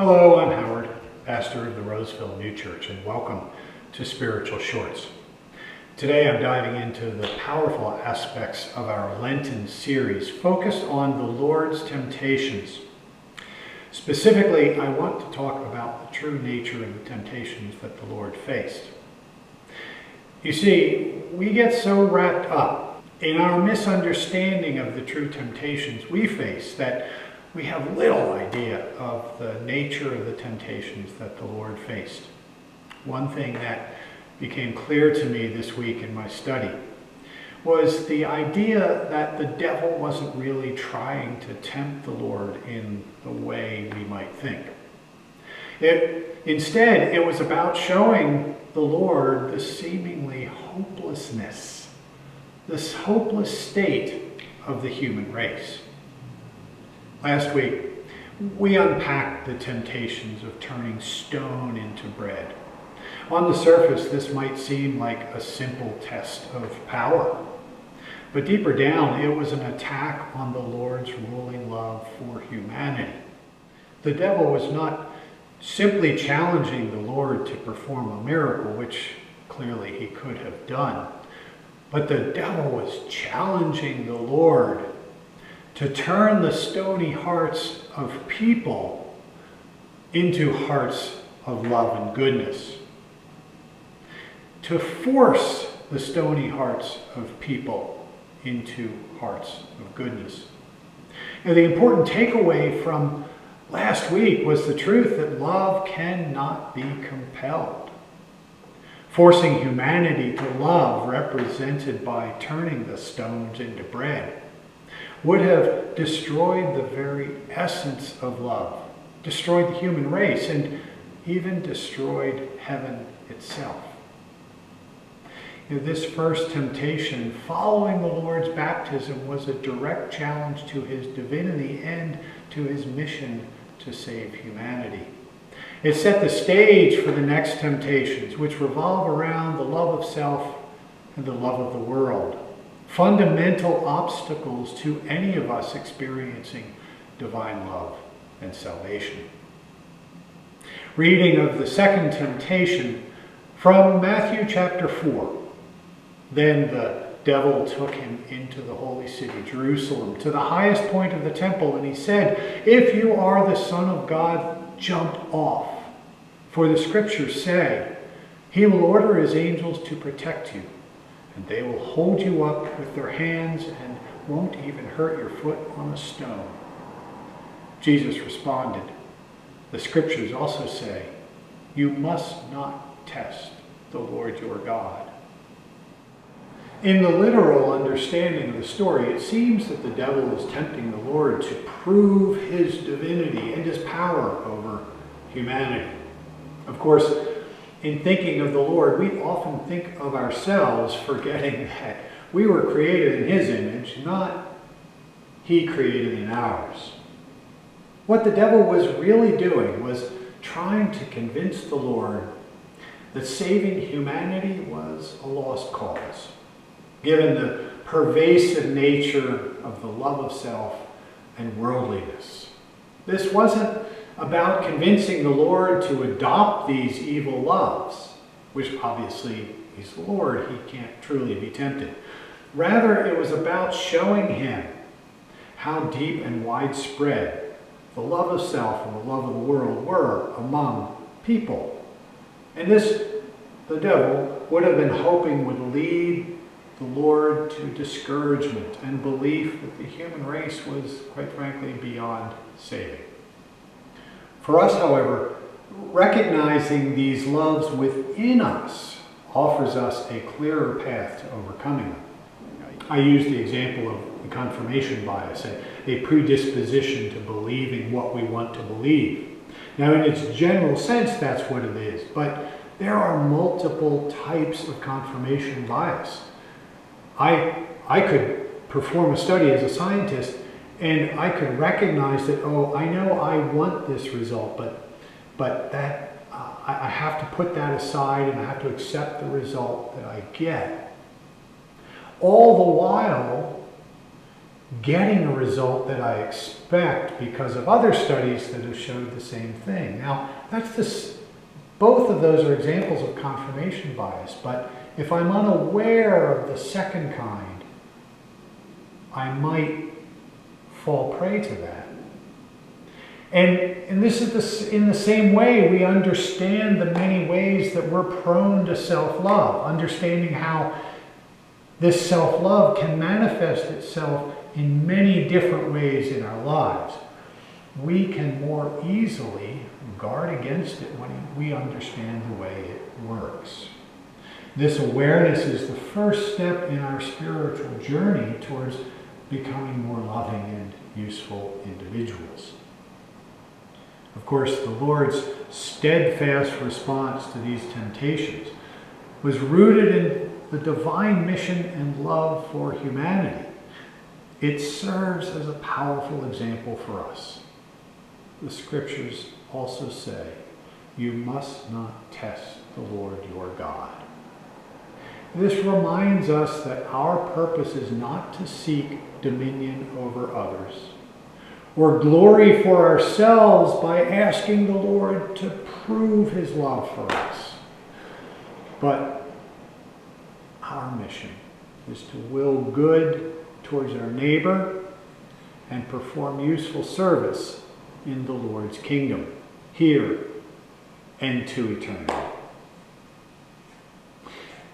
Hello, I'm Howard, pastor of the Roseville New Church, and welcome to Spiritual Shorts. Today I'm diving into the powerful aspects of our Lenten series focused on the Lord's temptations. Specifically, I want to talk about the true nature of the temptations that the Lord faced. You see, we get so wrapped up in our misunderstanding of the true temptations we face that we have little idea of the nature of the temptations that the Lord faced. One thing that became clear to me this week in my study was the idea that the devil wasn't really trying to tempt the Lord in the way we might think. Instead, it was about showing the Lord the seemingly hopelessness, this hopeless state of the human race. Last week, we unpacked the temptations of turning stone into bread. On the surface, this might seem like a simple test of power. But deeper down, it was an attack on the Lord's ruling love for humanity. The devil was not simply challenging the Lord to perform a miracle, which clearly he could have done, but the devil was challenging the Lord to turn the stony hearts of people into hearts of love and goodness. To force the stony hearts of people into hearts of goodness. And the important takeaway from last week was the truth that love cannot be compelled. Forcing humanity to love, represented by turning the stones into bread, would have destroyed the very essence of love, destroyed the human race, and even destroyed heaven itself. This first temptation following the Lord's baptism was a direct challenge to his divinity and to his mission to save humanity. It set the stage for the next temptations, which revolve around the love of self and the love of the world, fundamental obstacles to any of us experiencing divine love and salvation. Reading of the second temptation from Matthew chapter 4. Then the devil took him into the holy city, Jerusalem, to the highest point of the temple, and he said, "If you are the Son of God, jump off. For the scriptures say, he will order his angels to protect you, and they will hold you up with their hands and won't even hurt your foot on a stone." Jesus responded, "The scriptures also say, you must not test the Lord your God." In the literal understanding of the story, it seems that the devil is tempting the Lord to prove his divinity and his power over humanity. Of course, in thinking of the Lord, we often think of ourselves, forgetting that we were created in his image, not he created in ours. What the devil was really doing was trying to convince the Lord that saving humanity was a lost cause, given the pervasive nature of the love of self and worldliness. This wasn't about convincing the Lord to adopt these evil loves, which obviously he's the Lord, he can't truly be tempted. Rather, it was about showing him how deep and widespread the love of self and the love of the world were among people. And this, the devil would have been hoping would lead the Lord to discouragement and belief that the human race was, quite frankly, beyond saving. For us, however, recognizing these loves within us offers us a clearer path to overcoming them. I use the example of the confirmation bias, a predisposition to believing what we want to believe. Now, in its general sense, that's what it is, but there are multiple types of confirmation bias. I could perform a study as a scientist and I could recognize that, I know I want this result, but that I have to put that aside and I have to accept the result that I get. All the while, getting a result that I expect because of other studies that have showed the same thing. Now, both of those are examples of confirmation bias, but if I'm unaware of the second kind, I might fall prey to that. And this is in the same way we understand the many ways that we're prone to self-love, understanding how this self-love can manifest itself in many different ways in our lives. We can more easily guard against it when we understand the way it works. This awareness is the first step in our spiritual journey towards becoming more loving and useful individuals. Of course, the Lord's steadfast response to these temptations was rooted in the divine mission and love for humanity. It serves as a powerful example for us. The scriptures also say, "You must not test the Lord your God." This reminds us that our purpose is not to seek dominion over others or glory for ourselves by asking the Lord to prove his love for us. But our mission is to will good towards our neighbor and perform useful service in the Lord's kingdom, here and to eternity.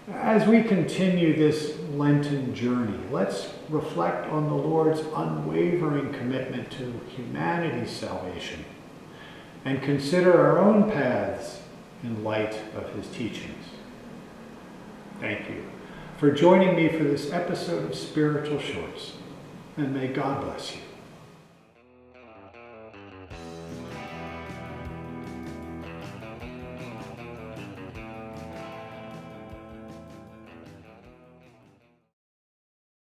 As we continue this Lenten journey, let's reflect on the Lord's unwavering commitment to humanity's salvation and consider our own paths in light of his teachings. Thank you for joining me for this episode of Spiritual Shorts, and may God bless you.